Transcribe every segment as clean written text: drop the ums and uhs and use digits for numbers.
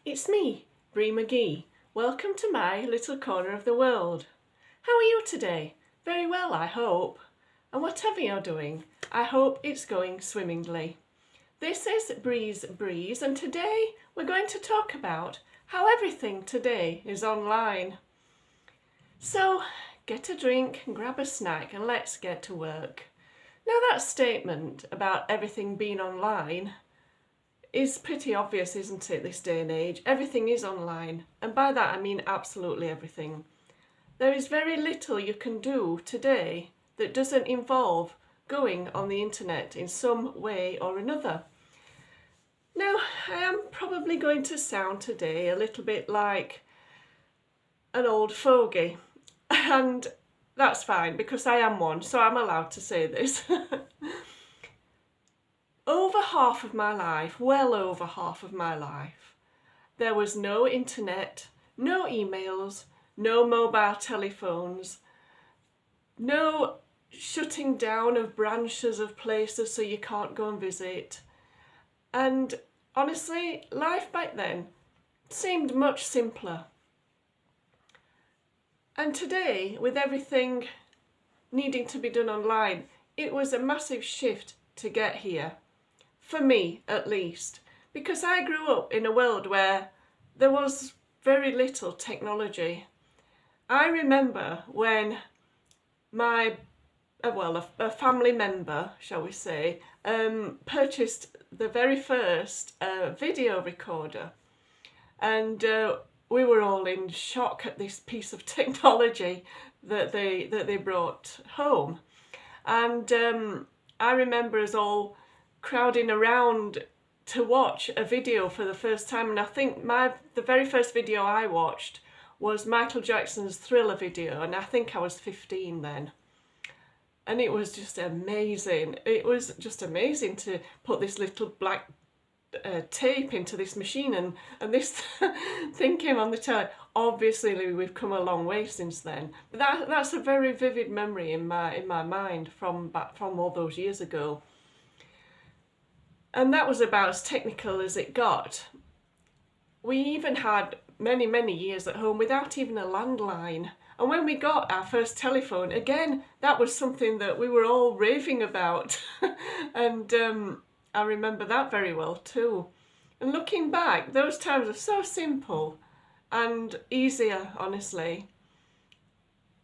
It's me, Bree McGee. Welcome to my little corner of the world. How are you today? Very well, I hope. And whatever you're doing, I hope it's going swimmingly. This is Bree's Breeze, and today we're going to talk about how everything today is online. So get a drink, grab a snack, and let's get to work. Now, that statement about everything being online is pretty obvious, isn't it, this day and age? Everything is online, and by that I mean absolutely everything. There is very little you can do today that doesn't involve going on the internet in some way or another. Now, I am probably going to sound today a little bit like an old fogey, and that's fine because I am one, so I'm allowed to say this. Over half of my life, well over half of my life, there was no internet, no emails, no mobile telephones, no shutting down of branches of places so you can't go and visit. And honestly, life back then seemed much simpler. And today, with everything needing to be done online, it was a massive shift to get here. For me, at least, because I grew up in a world where there was very little technology. I remember when a family member, shall we say, purchased the very first video recorder, and we were all in shock at this piece of technology that they brought home. And I remember us all crowding around to watch a video for the first time, and I think the very first video I watched was Michael Jackson's Thriller video, and I think I was 15 then. And it was just amazing. It was just amazing to put this little black tape into this machine, and this thing came on the telly. Obviously we've come a long way since then, but that's a very vivid memory in my mind from all those years ago. And that was about as technical as it got. We even had many years at home without even a landline. And when we got our first telephone, again, that was something that we were all raving about. And I remember that very well too. And looking back, those times are so simple and easier, honestly.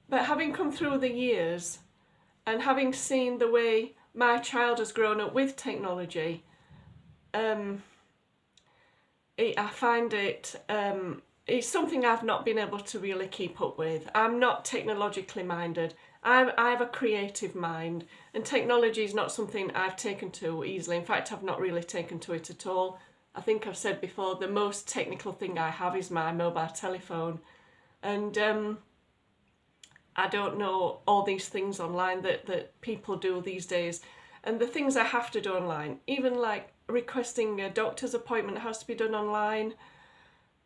But having come through the years and having seen the way my child has grown up with technology, I find it's something I've not been able to really keep up with. I'm not technologically minded. I have a creative mind, and technology is not something I've taken to easily. In fact, I've not really taken to it at all. I think I've said before, the most technical thing I have is my mobile telephone. And I don't know all these things online that people do these days. And the things I have to do online, even like requesting a doctor's appointment, has to be done online,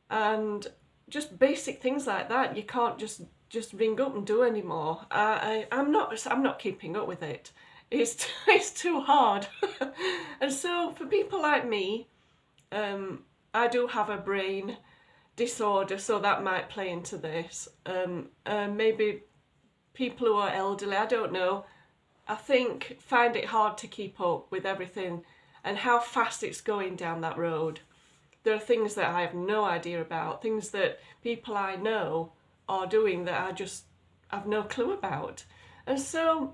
and just basic things like that you can't just ring up and do anymore. I'm not keeping up with it. It's too hard. And so for people like me, I do have a brain disorder, so that might play into this. Maybe people who are elderly, I don't know, I think find it hard to keep up with everything and how fast it's going down that road. There are things that I have no idea about, things that people I know are doing that I just have no clue about. And so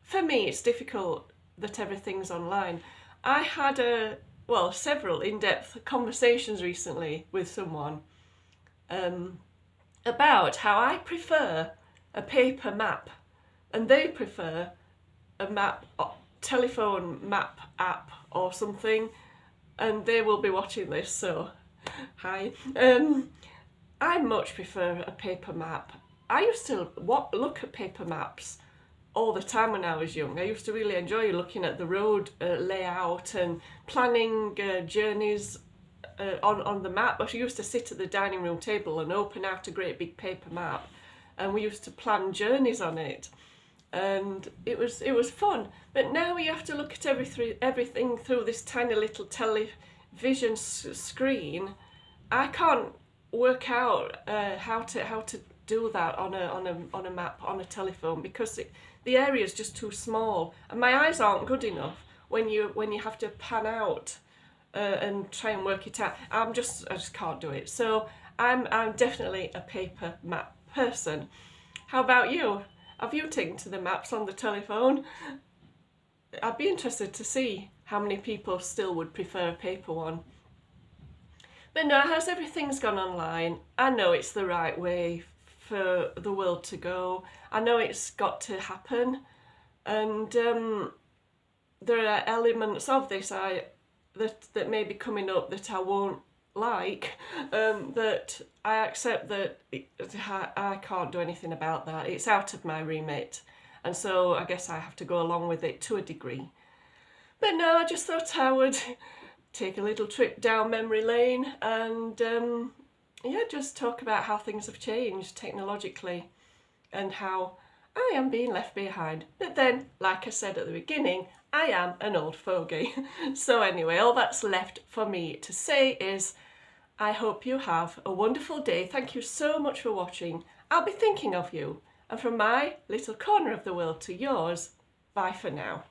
for me, it's difficult that everything's online. I had several in-depth conversations recently with someone about how I prefer a paper map and they prefer a telephone map app or something, and they will be watching this, so hi. I much prefer a paper map. I used to look at paper maps all the time when I was young. I used to really enjoy looking at the road layout and planning journeys on the map. I used to sit at the dining room table and open out a great big paper map, and we used to plan journeys on it. And it was fun. But now you have to look at everything through this tiny little television screen, I can't work out how to do that on a map on a telephone, because the area is just too small, and my eyes aren't good enough when you have to pan out and try and work it out. I just can't do it. So I'm definitely a paper map person. How about you? Have you taken to the maps on the telephone? I'd be interested to see how many people still would prefer a paper one. But no, as everything's gone online, I know it's the right way for the world to go. I know it's got to happen, and there are elements of this that may be coming up that I won't like, that I accept that I can't do anything about that. It's out of my remit, and so I guess I have to go along with it to a degree. But no, I just thought I would take a little trip down memory lane and yeah, just talk about how things have changed technologically and how I am being left behind. But then, like I said at the beginning, I am an old fogey. So anyway, all that's left for me to say is I hope you have a wonderful day. Thank you so much for watching. I'll be thinking of you. And from my little corner of the world to yours, bye for now.